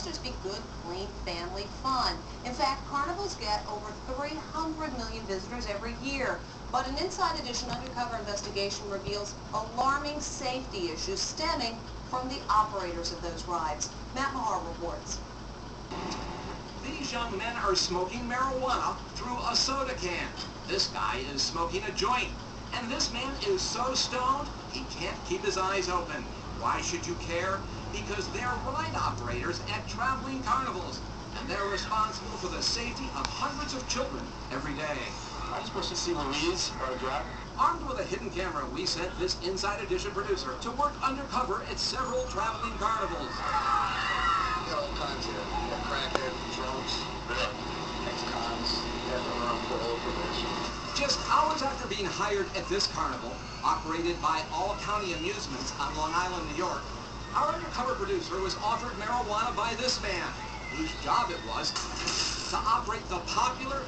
supposed to just be good, clean family fun. In fact, carnivals get over 300 million visitors every year. But an Inside Edition undercover investigation reveals alarming safety issues stemming from the operators of those rides. Matt Mahar reports. These young men are smoking marijuana through a soda can. This guy is smoking a joint. And this man is so stoned, he can't keep his eyes open. Why should you care? Because they're ride operators at traveling carnivals, and they're responsible for the safety of hundreds of children every day. Am I supposed to see Louise or a driver? Armed with a hidden camera, we sent this Inside Edition producer to work undercover at several traveling carnivals. You got all kinds here. You got crackhead, drunks, ex-cons, everyone on parole probation. Just hours after being hired at this carnival, operated by All County Amusements on Long Island, New York, our undercover producer was offered marijuana by this man, whose job it was to operate the popular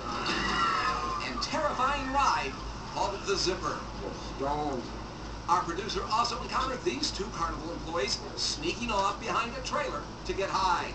and terrifying ride called the Zipper. Stoned. Our producer also encountered these two carnival employees sneaking off behind a trailer to get high.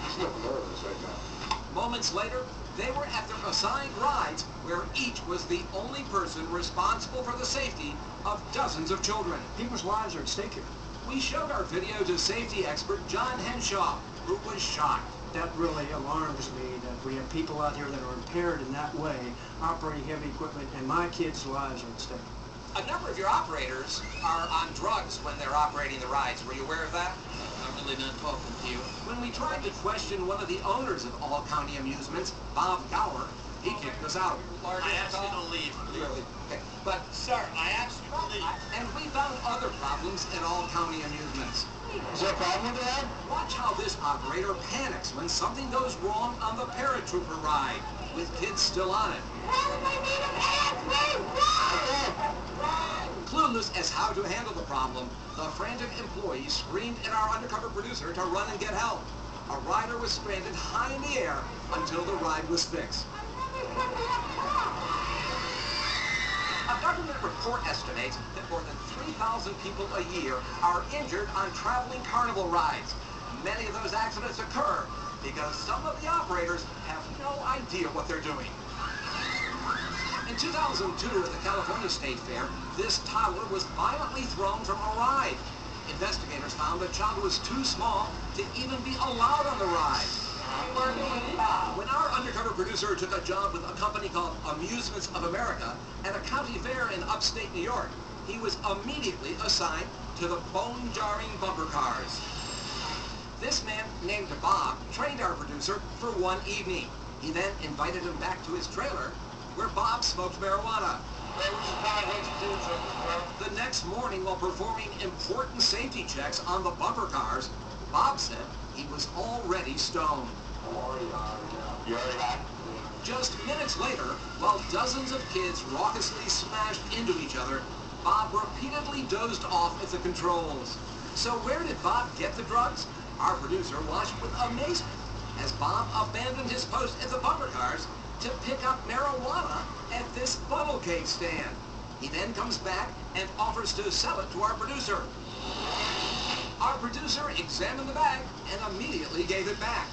He's not nervous right now. Moments later, they were at their assigned rides, where each was the only person responsible for the safety of dozens of children. People's lives are at stake here. We showed our video to safety expert John Henshaw, who was shocked. That really alarms me that we have people out here that are impaired in that way, operating heavy equipment, and my kids' lives are at stake. A number of your operators are on drugs when they're operating the rides. Were you aware of that? I'm really not talking to you. When we tried to question one of the owners of All County Amusements, Bob Gower, he kicked us out. I asked you to leave. Really? Okay. But, Sir, I asked you to leave. and we found other problems at All County Amusements. Is there a problem with that? Watch how this operator panics when something goes wrong on the paratrooper ride, with kids still on it. Clueless as how to handle the problem, the frantic employee screamed at our undercover producer to run and get help. A rider was stranded high in the air until the ride was fixed. A government report estimates that more than 3,000 people a year are injured on traveling carnival rides. Many of those accidents occur because some of the operators have no idea what they're doing. In 2002 at the California State Fair, this toddler was violently thrown from a ride. Investigators found the child was too small to even be allowed on the ride. When our undercover producer took a job with a company called Amusements of America at a county fair in upstate New York, he was immediately assigned to the bone-jarring bumper cars. This man, named Bob, trained our producer for one evening. He then invited him back to his trailer, where Bob smoked marijuana. The next morning, while performing important safety checks on the bumper cars, Bob said he was already stoned. You already got? Just minutes later, while dozens of kids raucously smashed into each other, Bob repeatedly dozed off at the controls. So where did Bob get the drugs? Our producer watched with amazement as Bob abandoned his post at the bumper cars to pick up marijuana at this funnel cake stand. He then comes back and offers to sell it to our producer. Our producer examined the bag and immediately gave it back.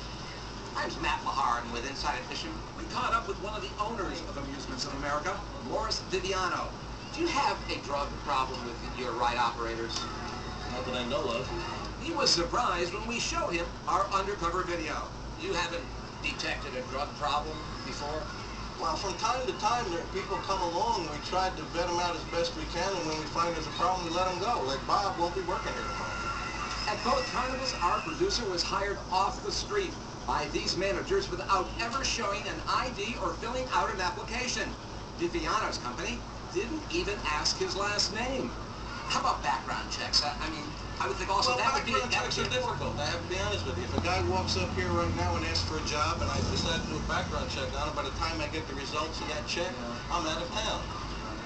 I'm Matt Mahar, and with Inside Edition, we caught up with one of the owners of Amusements of America, Morris Viviano. Do you have a drug problem with your ride operators? Not that I know of. He was surprised when we showed him our undercover video. You haven't detected a drug problem before? Well, from time to time, people come along, and we try to vet them out as best we can, and when we find there's a problem, we let them go. Like Bob won't be working here tomorrow. At both carnivals, our producer was hired off the street by these managers without ever showing an ID or filling out an application. Viviano's company didn't even ask his last name. How about background checks? I mean, I would think also that would be difficult. I have to be honest with you. If a guy walks up here right now and asks for a job, and I decide to do a background check on him, by the time I get the results of that check, I'm out of town.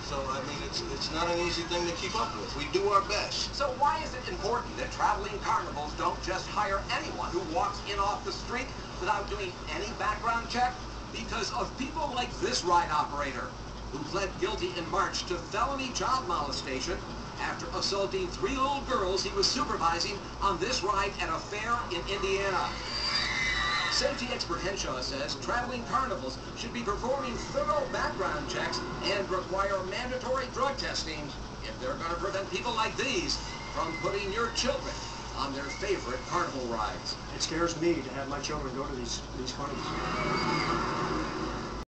So, I mean, it's not an easy thing to keep up with. We do our best. So why is it important that traveling carnivals don't just hire anyone who walks in off the street without doing any background check? Because of people like this ride operator, who pled guilty in March to felony child molestation after assaulting 3 little girls he was supervising on this ride at a fair in Indiana. Safety expert Henshaw says traveling carnivals should be performing thorough background checks and require mandatory drug testing if they're going to prevent people like these from putting your children on their favorite carnival rides. It scares me to have my children go to these carnivals.